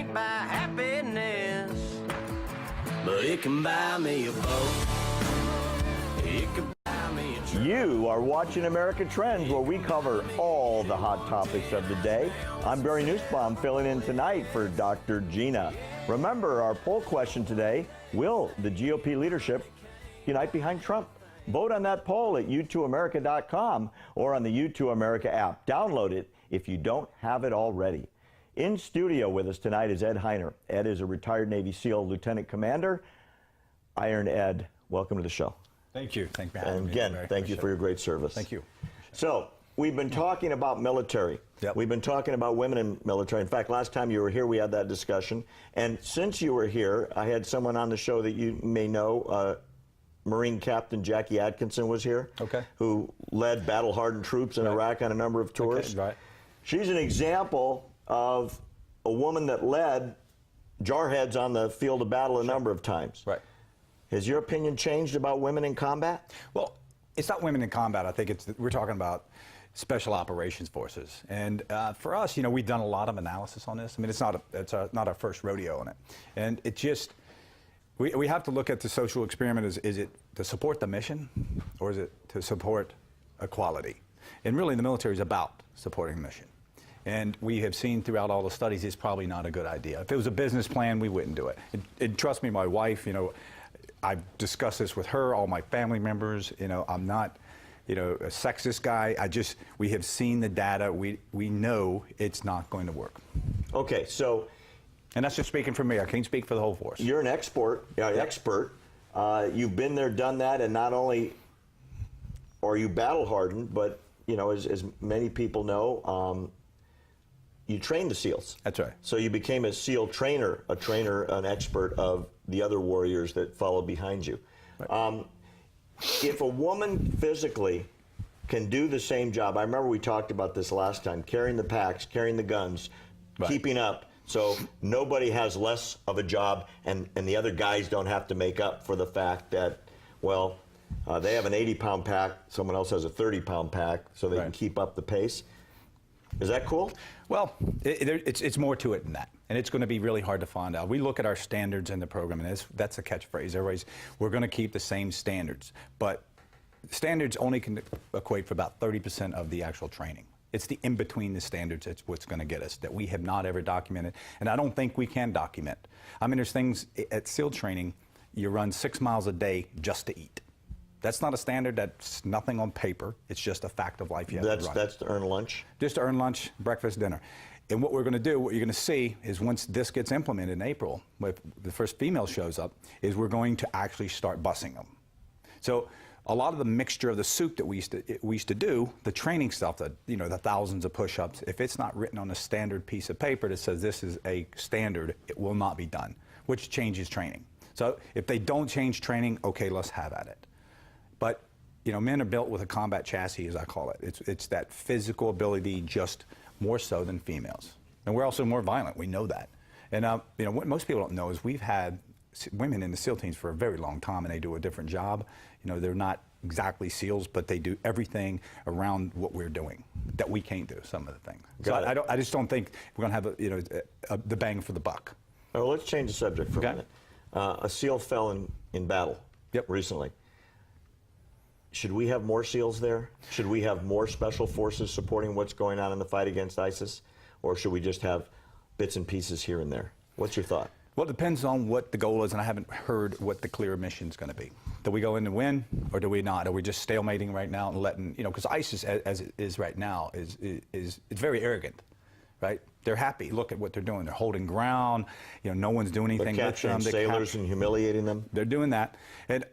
can't buy happiness, but it can buy me a boat. It can buy me a truck. You are watching America Trends, where we cover all the hot topics of the day. I'm Barry Nussbaum, filling in tonight for Dr. Gina. Remember our poll question today: will the GOP leadership unite behind Trump? Vote on that poll at youtooamerica.com or on the Youtoo America app. Download it if you don't have it already. In studio with us tonight is Ed Hiner. Ed is a retired Navy SEAL Lieutenant Commander. Iron Ed, welcome to the show. Thank you. Thank you for having And me. again, thank you for your great service. Thank you. So, we've been talking about military. Yep. We've been talking about women in military. In fact, last time you were here, we had that discussion. And since you were here, I had someone on the show that you may know, Marine Captain Jackie Atkinson was here, who led battle-hardened troops in Iraq on a number of tours. Right. She's an example of a woman that led jarheads on the field of battle a number of times. Right. Has your opinion changed about women in combat? Well, it's not women in combat. I think we're talking about special operations forces. And for us, you know, we've done a lot of analysis on this. I mean, it's not our first rodeo on it. And it just, we have to look at the social experiment as, is it to support the mission, or is it to support equality? And really, the military is about supporting the mission. And we have seen throughout all the studies, it's probably not a good idea. If it was a business plan, we wouldn't do it. And trust me, my wife, you know, I've discussed this with her, all my family members. You know, I'm not, you know, a sexist guy. We have seen the data. We know it's not going to work. Okay, so. And that's just speaking for me. I can't speak for the whole force. You're an expert. You've been there, done that, and not only are you battle-hardened, but, you know, as many people know, you trained the SEALs. That's right. So you became a SEAL trainer, an expert of the other warriors that followed behind you. Right. If a woman physically can do the same job, I remember we talked about this last time, carrying the packs, carrying the guns, keeping up, so nobody has less of a job, and the other guys don't have to make up for the fact that, well, they have an 80-pound pack, someone else has a 30-pound pack, so they can keep up the pace. Is that cool? Well, it's more to it than that, and it's going to be really hard to find out. We look at our standards in the program, and that's a catchphrase. We're going to keep the same standards, but standards only can equate for about 30% of the actual training. It's the in-between the standards that's what's going to get us, that we have not ever documented, and I don't think we can document. I mean, there's things at SEAL training, you run 6 miles a day just to eat. That's not a standard. That's nothing on paper. It's just a fact of life you have to run. That's to earn lunch? Just to earn lunch, breakfast, dinner. And what we're going to do, what you're going to see is once this gets implemented in April, when the first female shows up, is we're going to actually start busing them. So a lot of the mixture of the soup that we used to do, the training stuff, that, you know, the thousands of push-ups, if it's not written on a standard piece of paper that says this is a standard, it will not be done, which changes training. So if they don't change training, okay, let's have at it. But, you know, men are built with a combat chassis, as I call it. It's that physical ability, just more so than females. And we're also more violent. We know that. And, you know, what most people don't know is we've had women in the SEAL teams for a very long time, and they do a different job. You know, they're not exactly SEALs, but they do everything around what we're doing that we can't do, some of the things. So I just don't think we're going to have, you know, the bang for the buck. Well, let's change the subject for a minute. A SEAL fell in battle recently. Should we have more SEALs there? Should we have more special forces supporting what's going on in the fight against ISIS? Or should we just have bits and pieces here and there? What's your thought? Well, it depends on what the goal is, and I haven't heard what the clear mission is going to be. Do we go in to win, or do we not? Are we just stalemating right now and letting, you know, because ISIS, as it is right now, is very arrogant, right? They're happy. Look at what they're doing. They're holding ground. You know, no one's doing anything with them. Capturing sailors and humiliating them. They're doing that. And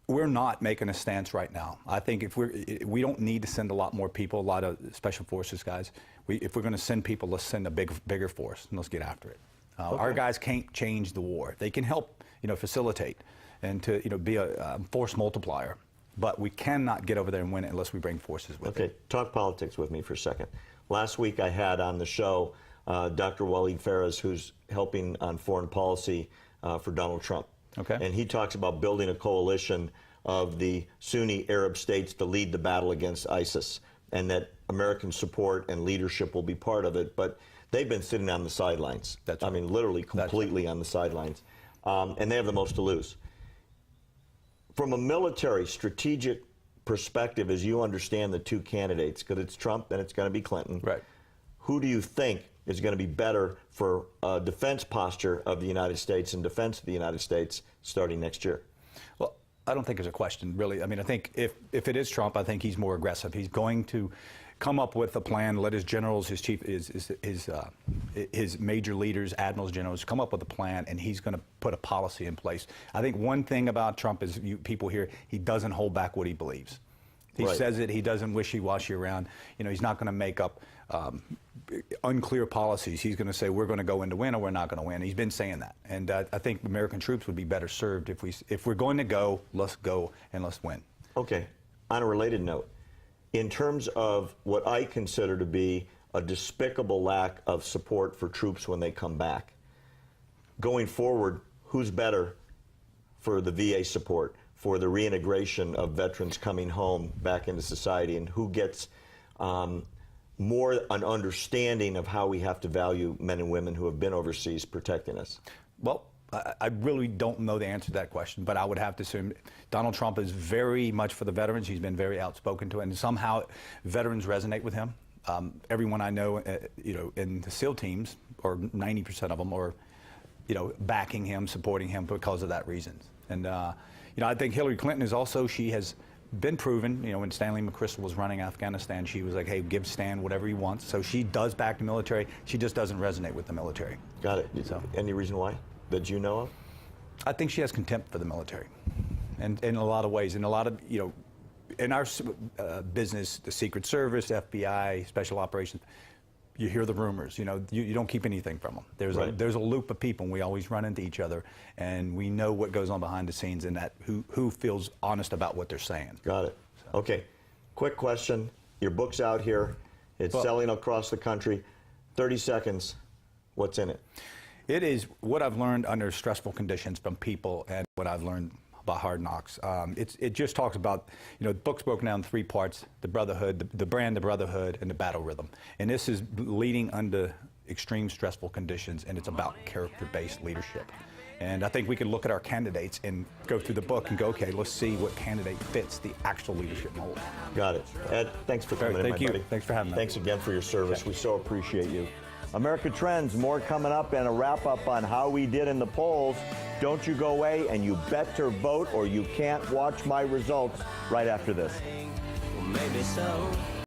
we're not making a stance right now. I think if we don't need to send a lot more people, a lot of special forces guys. If we're going to send people, let's send a bigger force, and let's get after it. Our guys can't change the war. They can help, you know, facilitate and to, you know, be a force multiplier. But we cannot get over there and win it unless we bring forces with it. Okay, talk politics with me for a second. Last week I had on the show Dr. Waleed Farahs, who's helping on foreign policy for Donald Trump. Okay. And he talks about building a coalition of the Sunni Arab states to lead the battle against ISIS, and that American support and leadership will be part of it. But they've been sitting on the sidelines. That's I right. mean, literally completely on the sidelines. And they have the most to lose. From a military strategic perspective, as you understand the two candidates, because it's Trump and it's going to be Clinton, Right. who do you think is going to be better for defense posture of the United States and defense of the United States starting next year? Well, I don't think there's a question, really. I mean, I think if it is Trump, I think he's more aggressive. He's going to come up with a plan, let his generals, his major leaders, admirals, generals, come up with a plan, and he's going to put a policy in place. I think one thing about Trump is people hear he doesn't hold back what he believes. He Right. says it. He doesn't wishy-washy around. You know, he's not going to make up unclear policies. He's going to say we're going to go in to win or we're not going to win. He's been saying that, and I think American troops would be better served if we're going to go, let's go and let's win. Okay. On a related note, in terms of what I consider to be a despicable lack of support for troops when they come back, going forward, who's better for the VA support, for the reintegration of veterans coming home back into society, and who gets more an understanding of how we have to value men and women who have been overseas protecting us? Well, I really don't know the answer to that question, but I would have to assume Donald Trump is very much for the veterans. He's been very outspoken to it, and somehow veterans resonate with him. Everyone I know, you know, in the SEAL teams, or 90% of them, are, you know, backing him, supporting him because of that reason. And you know, I think Hillary Clinton is also, she has been proven, you know, when Stanley McChrystal was running Afghanistan, she was like, hey, give Stan whatever he wants. So she does back the military. She just doesn't resonate with the military. Got it. So, any reason why that you know of? I think she has contempt for the military, and in a lot of ways. In a lot of, you know, in our business, the Secret Service, FBI, Special Operations, you hear the rumors. You know, you don't keep anything from them. There's a loop of people, and we always run into each other, and we know what goes on behind the scenes, and that who feels honest about what they're saying. Got it. Okay. Quick question. Your book's out here. It's selling across the country. 30 seconds. What's in it? It is what I've learned under stressful conditions from people, and what I've learned about Hard Knocks. It just talks about, you know, the book's broken down in 3 parts: the brotherhood, the brand, the brotherhood, and the battle rhythm. And this is leading under extreme stressful conditions, and it's about character-based leadership. And I think we can look at our candidates and go through the book and go, okay, let's see what candidate fits the actual leadership mold. Got it. Ed, thanks for coming in, my buddy. Thanks for having me. Thanks again for your service. We so appreciate you. America Trends, more coming up, and a wrap-up on how we did in the polls. Don't you go away, and you better vote or you can't watch my results right after this. Well, maybe so.